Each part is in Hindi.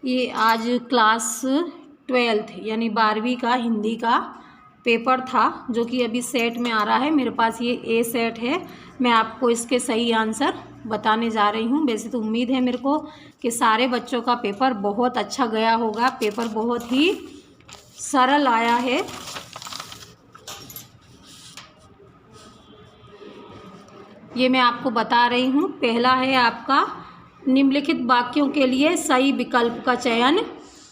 ये आज क्लास 12th यानी 12वीं का हिंदी का पेपर था, जो कि अभी सेट में आ रहा है। मेरे पास ये ए सेट है। मैं आपको इसके सही आंसर बताने जा रही हूँ। वैसे तो उम्मीद है मेरे को कि सारे बच्चों का पेपर बहुत अच्छा गया होगा। पेपर बहुत ही सरल आया है। ये मैं आपको बता रही हूँ। पहला है आपका, निम्नलिखित वाक्यों के लिए सही विकल्प का चयन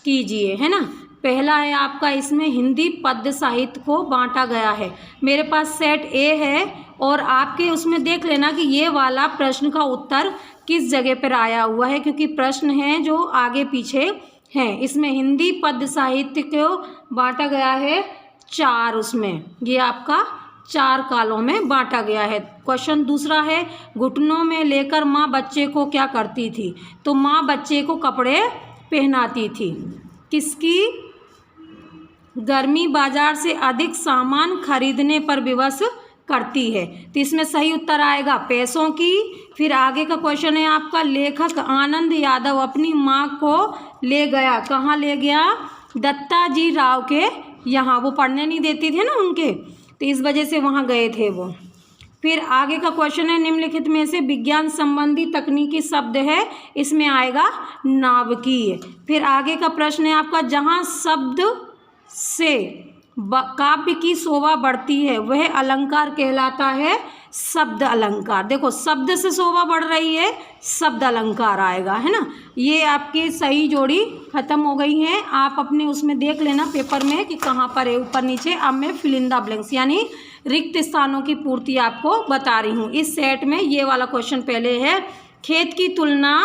कीजिए, है ना। पहला है आपका, इसमें हिंदी पद्य साहित्य को बांटा गया है। मेरे पास सेट ए है और आपके उसमें देख लेना कि ये वाला प्रश्न का उत्तर किस जगह पर आया हुआ है, क्योंकि प्रश्न हैं जो आगे पीछे हैं। इसमें हिंदी पद्य साहित्य को बांटा गया है 4, उसमें ये आपका 4 कालों में बांटा गया है। क्वेश्चन दूसरा है, घुटनों में लेकर माँ बच्चे को क्या करती थी? तो माँ बच्चे को कपड़े पहनाती थी। किसकी गर्मी बाजार से अधिक सामान खरीदने पर विवश करती है? तो इसमें सही उत्तर आएगा पैसों की। फिर आगे का क्वेश्चन है आपका, लेखक आनंद यादव अपनी माँ को ले गया, कहाँ ले गया? दत्ताजी राव के यहाँ। वो पढ़ने नहीं देती थी ना उनके, तो इस वजह से वहाँ गए थे वो। फिर आगे का क्वेश्चन है, निम्नलिखित में से विज्ञान संबंधी तकनीकी शब्द है, इसमें आएगा नाभिकीय। फिर आगे का प्रश्न है आपका, जहाँ शब्द से काव्य की शोभा बढ़ती है वह अलंकार कहलाता है शब्द अलंकार। देखो, शब्द से शोभा बढ़ रही है, शब्द अलंकार आएगा, है ना। ये आपकी सही जोड़ी खत्म हो गई है। आप अपने उसमें देख लेना पेपर में कि कहाँ पर है, ऊपर नीचे। अब मैं फिल इन द ब्लैंक्स यानी रिक्त स्थानों की पूर्ति आपको बता रही हूँ। इस सेट में ये वाला क्वेश्चन पहले है, खेत की तुलना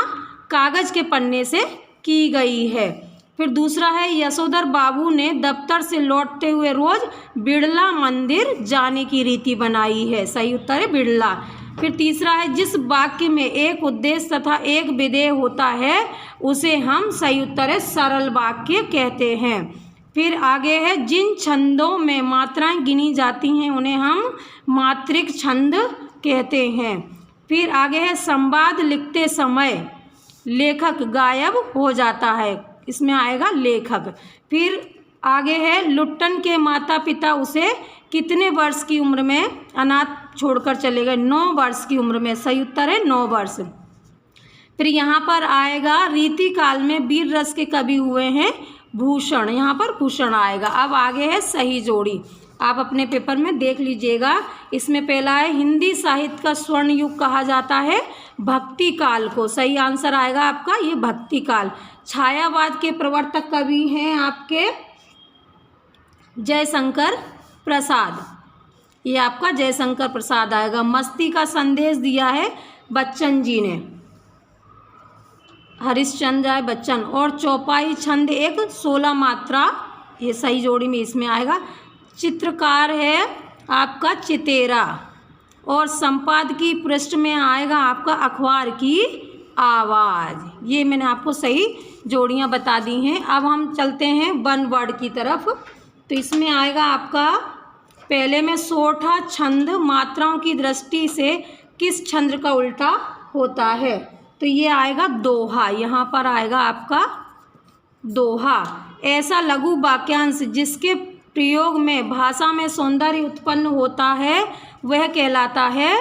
कागज के पन्ने से की गई है। फिर दूसरा है, यशोधर बाबू ने दफ्तर से लौटते हुए रोज बिड़ला मंदिर जाने की रीति बनाई है। सही उत्तर है बिड़ला। फिर तीसरा है, जिस वाक्य में एक उद्देश्य तथा एक विधेय होता है उसे हम, सही उत्तर है, सरल वाक्य कहते हैं। फिर आगे है, जिन छंदों में मात्राएं गिनी जाती हैं उन्हें हम मात्रिक छंद कहते हैं। फिर आगे है, संवाद लिखते समय लेखक गायब हो जाता है, इसमें आएगा लेखक। फिर आगे है, लुट्टन के माता पिता उसे कितने वर्ष की उम्र में अनाथ छोड़कर चले गए? 9 वर्ष की उम्र में। सही उत्तर है 9 वर्ष। फिर यहाँ पर आएगा, रीति काल में वीर रस के कवि हुए हैं भूषण, यहाँ पर भूषण आएगा। अब आगे है सही जोड़ी, आप अपने पेपर में देख लीजिएगा। इसमें पहला है, हिंदी साहित्य का स्वर्ण युग कहा जाता है भक्ति काल को। सही आंसर आएगा आपका ये भक्ति काल। छायावाद के प्रवर्तक कवि हैं आपके जयशंकर प्रसाद, ये आपका जयशंकर प्रसाद आएगा। मस्ती का संदेश दिया है बच्चन जी ने, हरिश्चंद्र राय बच्चन। और चौपाई छंद एक 16 मात्रा, ये सही जोड़ी में इसमें आएगा। चित्रकार है आपका चितेरा। और संपादकीय पृष्ठ में आएगा आपका अखबार की आवाज़। ये मैंने आपको सही जोड़ियां बता दी हैं। अब हम चलते हैं वन वर्ड की तरफ। तो इसमें आएगा आपका, पहले में सोठा छंद मात्राओं की दृष्टि से किस छंद का उल्टा होता है? तो ये आएगा दोहा, यहाँ पर आएगा आपका दोहा। ऐसा लघु वाक्यांश जिसके प्रयोग में भाषा में सौंदर्य उत्पन्न होता है वह कहलाता है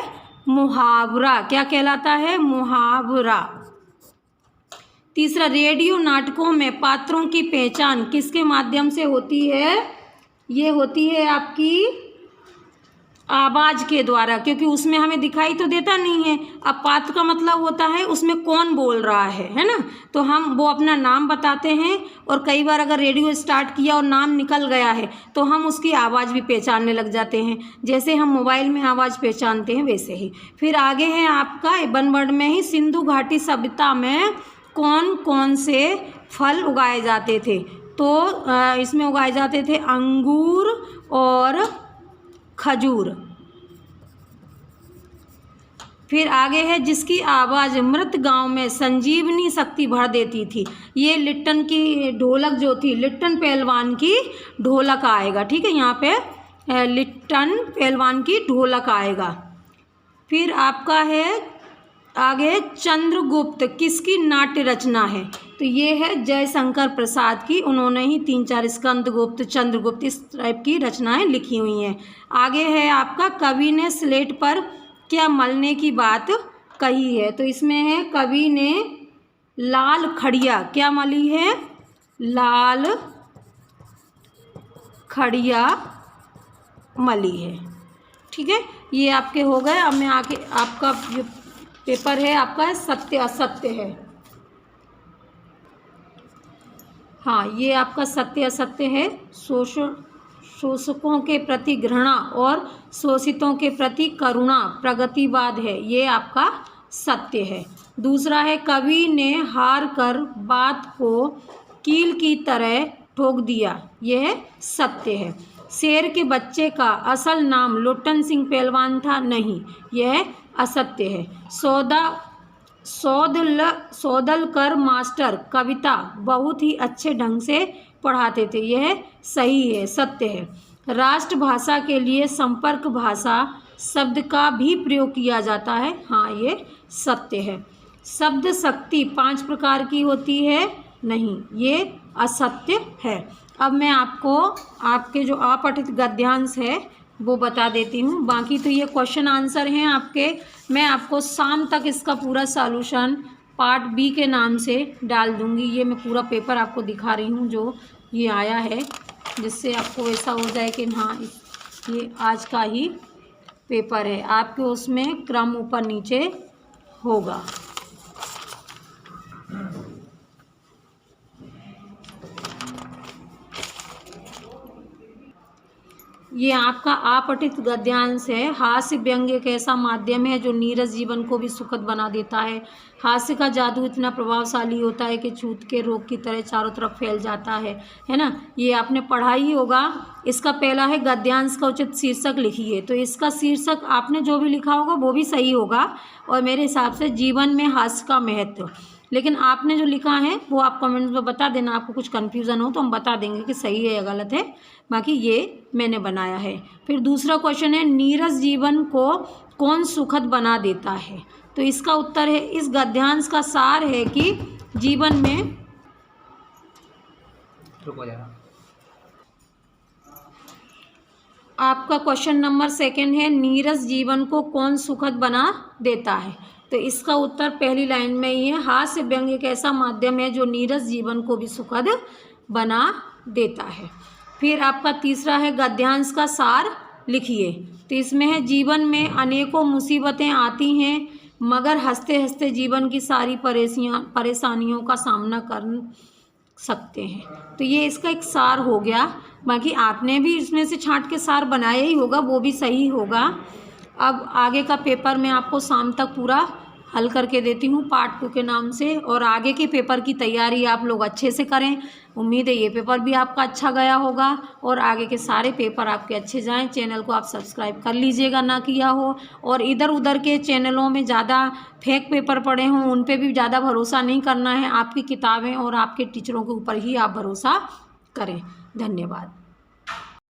मुहावरा। क्या कहलाता है? मुहावरा। तीसरा, रेडियो नाटकों में पात्रों की पहचान किसके माध्यम से होती है? ये होती है आपकी आवाज़ के द्वारा, क्योंकि उसमें हमें दिखाई तो देता नहीं है। अब पात्र का मतलब होता है उसमें कौन बोल रहा है ना। तो हम वो अपना नाम बताते हैं, और कई बार अगर रेडियो स्टार्ट किया और नाम निकल गया है तो हम उसकी आवाज़ भी पहचानने लग जाते हैं, जैसे हम मोबाइल में आवाज़ पहचानते हैं वैसे ही। फिर आगे है आपका वन वर्ड में ही, सिंधु घाटी सभ्यता में कौन कौन से फल उगाए जाते थे? तो इसमें उगाए जाते थे अंगूर और खजूर। फिर आगे है, जिसकी आवाज़ मृत गांव में संजीवनी शक्ति भर देती थी। ये लिट्टन की ढोलक जो थी, लिट्टन पहलवान की ढोलक आएगा। ठीक है, यहाँ पे लिट्टन पहलवान की ढोलक आएगा। फिर आपका है, आगे चंद्रगुप्त किसकी नाट्य रचना है? तो ये है जयशंकर प्रसाद की। उन्होंने ही 3-4 स्कंदगुप्त, चंद्रगुप्त इस टाइप की रचनाएं लिखी हुई हैं। आगे है आपका कवि ने स्लेट पर क्या मलने की बात कही है? तो इसमें है कवि ने लाल खड़िया क्या मली है? लाल खड़िया मली है। ठीक है, ये आपके हो गए। अब मैं आगे आपका जो पेपर है आपका सत्य असत्य है। हाँ, ये आपका सत्य असत्य है। शोषकों के प्रति घृणा और शोषितों के प्रति करुणा प्रगतिवाद है, ये आपका सत्य है। दूसरा है कवि ने हार कर बात को कील की तरह ठोक दिया, यह सत्य है। शेर के बच्चे का असल नाम लोटन सिंह पहलवान था, नहीं, यह असत्य है। सौदलकर मास्टर कविता बहुत ही अच्छे ढंग से पढ़ाते थे, यह सही है, सत्य है। राष्ट्रभाषा के लिए संपर्क भाषा शब्द का भी प्रयोग किया जाता है, हाँ, ये सत्य है। शब्द शक्ति 5 प्रकार की होती है, नहीं, ये असत्य है। अब मैं आपको आपके जो अपठित गद्यांश है वो बता देती हूँ। बाकी तो ये क्वेश्चन आंसर हैं आपके। मैं आपको शाम तक इसका पूरा सॉल्यूशन पार्ट बी के नाम से डाल दूँगी। ये मैं पूरा पेपर आपको दिखा रही हूँ जो ये आया है, जिससे आपको ऐसा हो जाए कि हाँ ये आज का ही पेपर है। आपके उसमें क्रम ऊपर नीचे होगा। ये आपका अपठित गद्यांश है। हास्य व्यंग एक ऐसा माध्यम है जो नीरस जीवन को भी सुखद बना देता है। हास्य का जादू इतना प्रभावशाली होता है कि छूत के रोग की तरह चारों तरफ फैल जाता है ना। ये आपने पढ़ा ही होगा। इसका पहला है गद्यांश का उचित शीर्षक लिखिए। तो इसका शीर्षक आपने जो भी लिखा होगा वो भी सही होगा, और मेरे हिसाब से जीवन में हास्य का महत्व। लेकिन आपने जो लिखा है वो आप कमेंट में बता देना। आपको कुछ कन्फ्यूज़न हो तो हम बता देंगे कि सही है या गलत है। बाकी ये मैंने बनाया है। फिर दूसरा क्वेश्चन है नीरस जीवन को कौन सुखद बना देता है? तो इसका उत्तर है, इस गद्यांश का सार है कि जीवन में आपका क्वेश्चन नंबर 2 है, नीरस जीवन को कौन सुखद बना देता है? तो इसका उत्तर पहली लाइन में ही है, हास्य व्यंग एक ऐसा माध्यम है जो नीरस जीवन को भी सुखद बना देता है। फिर आपका तीसरा है गद्यांश का सार लिखिए। तो इसमें है जीवन में अनेकों मुसीबतें आती हैं, मगर हंसते हंसते जीवन की सारी परेशानियों का सामना कर सकते हैं। तो ये इसका एक सार हो गया। बाकी आपने भी इसमें से छांट के सार बनाया ही होगा, वो भी सही होगा। अब आगे का पेपर मैं आपको शाम तक पूरा हल करके देती हूँ पार्ट 2 के नाम से, और आगे के पेपर की तैयारी आप लोग अच्छे से करें। उम्मीद है ये पेपर भी आपका अच्छा गया होगा और आगे के सारे पेपर आपके अच्छे जाएं। चैनल को आप सब्सक्राइब कर लीजिएगा ना किया हो, और इधर उधर के चैनलों में ज़्यादा फेक पेपर पड़े हों उन पे भी ज़्यादा भरोसा नहीं करना है। आपकी किताबें और आपके टीचरों के ऊपर ही आप भरोसा करें। धन्यवाद।